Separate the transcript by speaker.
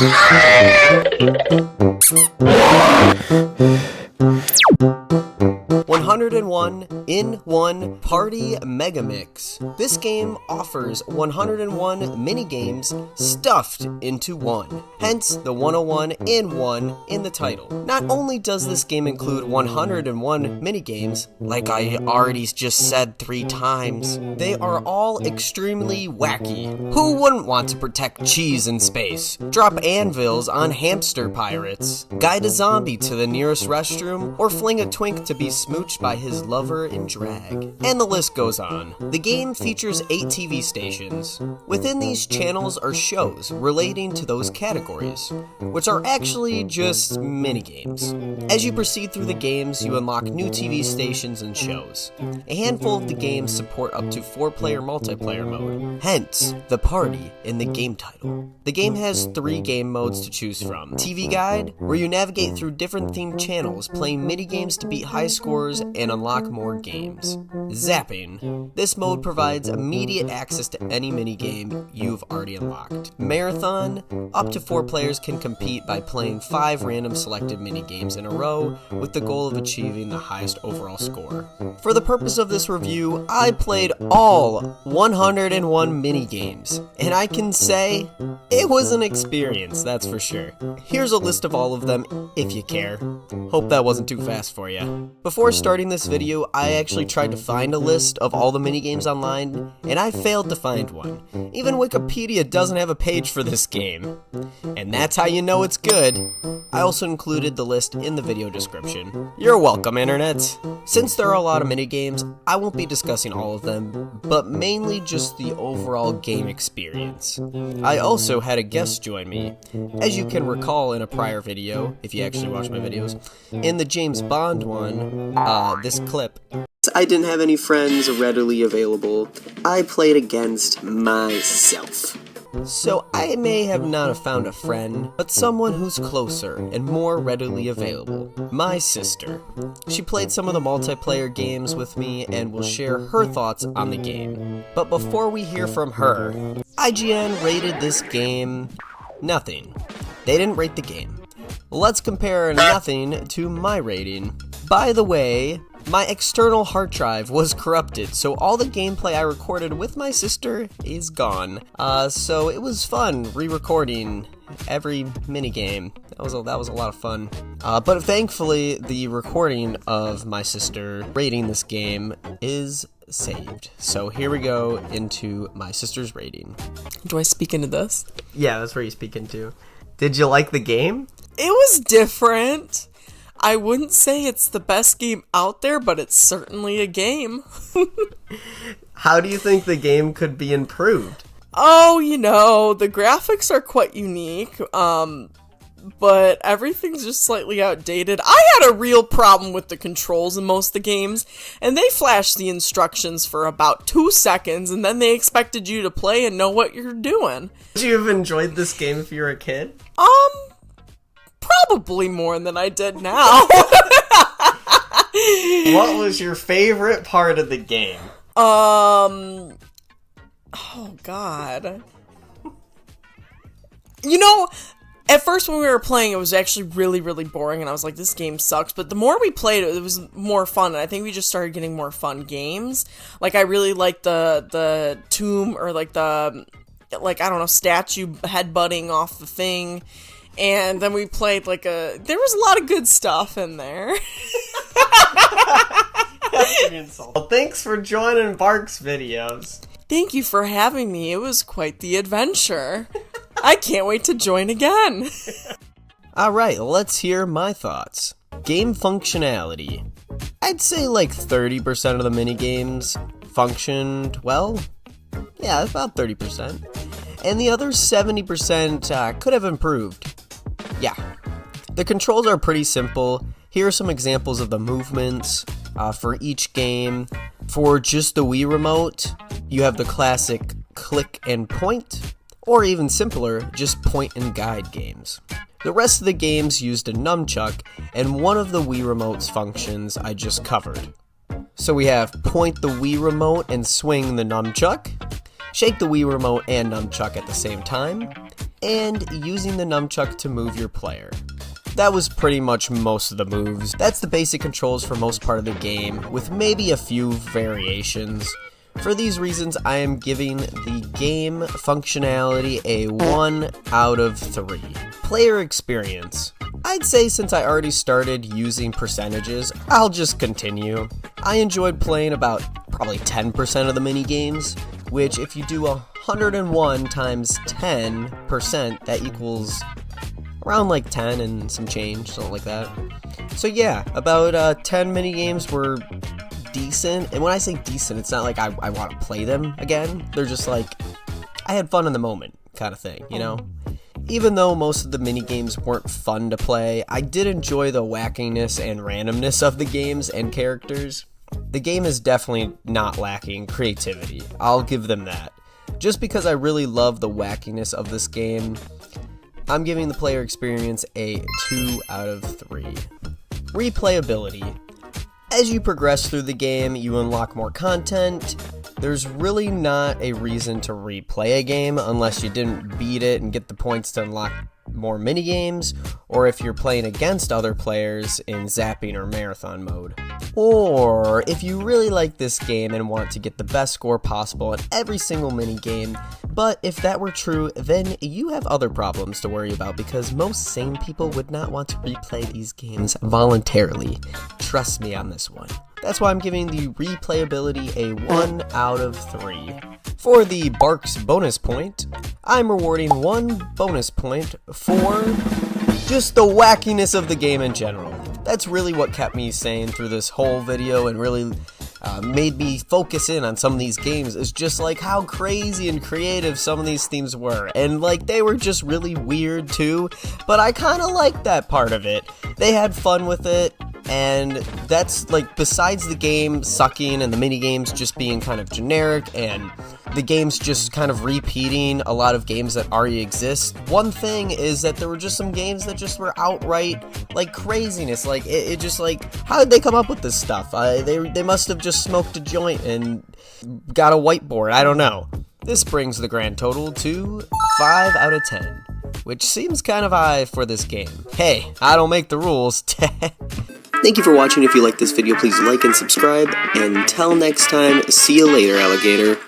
Speaker 1: 101 in 1 Party Megamix. This game offers 101 minigames stuffed into one, hence the 101 in 1 in the title. Not only does this game include 101 minigames, like I already just said 3 times, they are all extremely wacky. Who wouldn't want to protect cheese in space? Drop anvils on hamster pirates, guide a zombie to the nearest restroom, or fling a twink to be smooched by his lover in drag. And the list goes on. The game features 8 TV stations. Within these channels are shows relating to those categories, which are actually just minigames. As you proceed through the games, you unlock new TV stations and shows. A handful of the games support up to 4-player multiplayer mode, hence the party in the game title. The game has 3 game modes to choose from. TV Guide, where you navigate through different themed channels, playing minigames to beat high scores and unlock more games. Zapping. This mode provides immediate access to any minigame you've already unlocked. Marathon. Up to 4 players can compete by playing 5 random selected minigames in a row with the goal of achieving the highest overall score. For the purpose of this review, I played all 101 minigames, and I can say it was an experience, that's for sure. Here's a list of all of them if you care. Hope that wasn't too fast for you. Before starting this video, I actually tried to find a list of all the minigames online, and I failed to find one. Even Wikipedia doesn't have a page for this game. And that's how you know it's good. I also included the list in the video description. You're welcome, internet. Since there are a lot of minigames, I won't be discussing all of them, but mainly just the overall game experience. I also had a guest join me. As you can recall in a prior video, if you actually watch my videos, in the James Bond one, this clip, I didn't have any friends readily available. I played against myself. So I may have not have found a friend, but someone who's closer and more readily available. My sister. She played some of the multiplayer games with me and will share her thoughts on the game. But before we hear from her, IGN rated this game nothing. They didn't rate the game. Let's compare nothing to my rating. By the way, my external hard drive was corrupted, so all the gameplay I recorded with my sister is gone. So it was fun re-recording every minigame. That was a lot of fun. But thankfully, the recording of my sister rating this game is saved. So here we go into my sister's rating.
Speaker 2: Do I speak into this?
Speaker 1: Yeah, that's where you speak into. Did you like the game?
Speaker 2: It was different. I wouldn't say it's the best game out there, but it's certainly a game.
Speaker 1: How do you think the game could be improved?
Speaker 2: Oh, the graphics are quite unique, but everything's just slightly outdated. I had a real problem with the controls in most of the games, and they flashed the instructions for about 2 seconds, and then they expected you to play and know what you're doing.
Speaker 1: Would you have enjoyed this game if you were a kid?
Speaker 2: Probably more than I did now.
Speaker 1: What was your favorite part of the game?
Speaker 2: Oh God. At first when we were playing, it was actually really, really boring, and I was like, this game sucks. But the more we played it, it was more fun, and I think we just started getting more fun games. Like, I really liked the tomb, or statue headbutting off the thing. And then we played there was a lot of good stuff in there.
Speaker 1: That's an insult. Well, thanks for joining Bark's videos.
Speaker 2: Thank you for having me. It was quite the adventure. I can't wait to join again.
Speaker 1: Alright, let's hear my thoughts. Game functionality. I'd say 30% of the minigames functioned well. Yeah, about 30%. And the other 70% could have improved. Yeah. The controls are pretty simple. Here are some examples of the movements for each game. For just the Wii remote, you have the classic click and point, or even simpler, just point and guide games. The rest of the games used a nunchuck, and one of the Wii remote's functions I just covered. So we have point the Wii remote and swing the nunchuck, shake the Wii remote and nunchuck at the same time, and using the nunchuck to move your player. That was pretty much most of the moves. That's the basic controls for most part of the game, with maybe a few variations. For these reasons, I am giving the game functionality a 1 out of 3. Player experience. I'd say since I already started using percentages, I'll just continue. I enjoyed playing about probably 10% of the mini-games, which if you do 101 times 10%, that equals around like 10 and some change, something like that. So yeah, about 10 mini-games were decent, and when I say decent, it's not like I want to play them again. They're just like, I had fun in the moment kind of thing, you know? Even though most of the mini-games weren't fun to play, I did enjoy the wackiness and randomness of the games and characters. The game is definitely not lacking creativity, I'll give them that. Just because I really love the wackiness of this game, I'm giving the player experience a 2 out of 3. Replayability. As you progress through the game, you unlock more content. There's really not a reason to replay a game unless you didn't beat it and get the points to unlock more minigames, or if you're playing against other players in zapping or marathon mode. Or if you really like this game and want to get the best score possible in every single minigame, but if that were true, then you have other problems to worry about because most sane people would not want to replay these games voluntarily. Trust me on this one. That's why I'm giving the replayability a 1 out of 3. For the Barks bonus point, I'm rewarding 1 bonus point for just the wackiness of the game in general. That's really what kept me sane through this whole video and really made me focus in on some of these games, is just like how crazy and creative some of these themes were, and like they were just really weird too, but I kind of liked that part of it. They had fun with it, and that's like, besides the game sucking and the mini games just being kind of generic and the games just kind of repeating a lot of games that already exist, one thing is that there were just some games that just were outright like craziness. Like it just like, how did they come up with this stuff? They must have just smoked a joint and got a whiteboard, I don't know. This brings the grand total to 5 out of 10, which seems kind of high for this game. Hey, I don't make the rules. Thank you for watching. If you like this video, please like and subscribe. And until next time, see you later, alligator.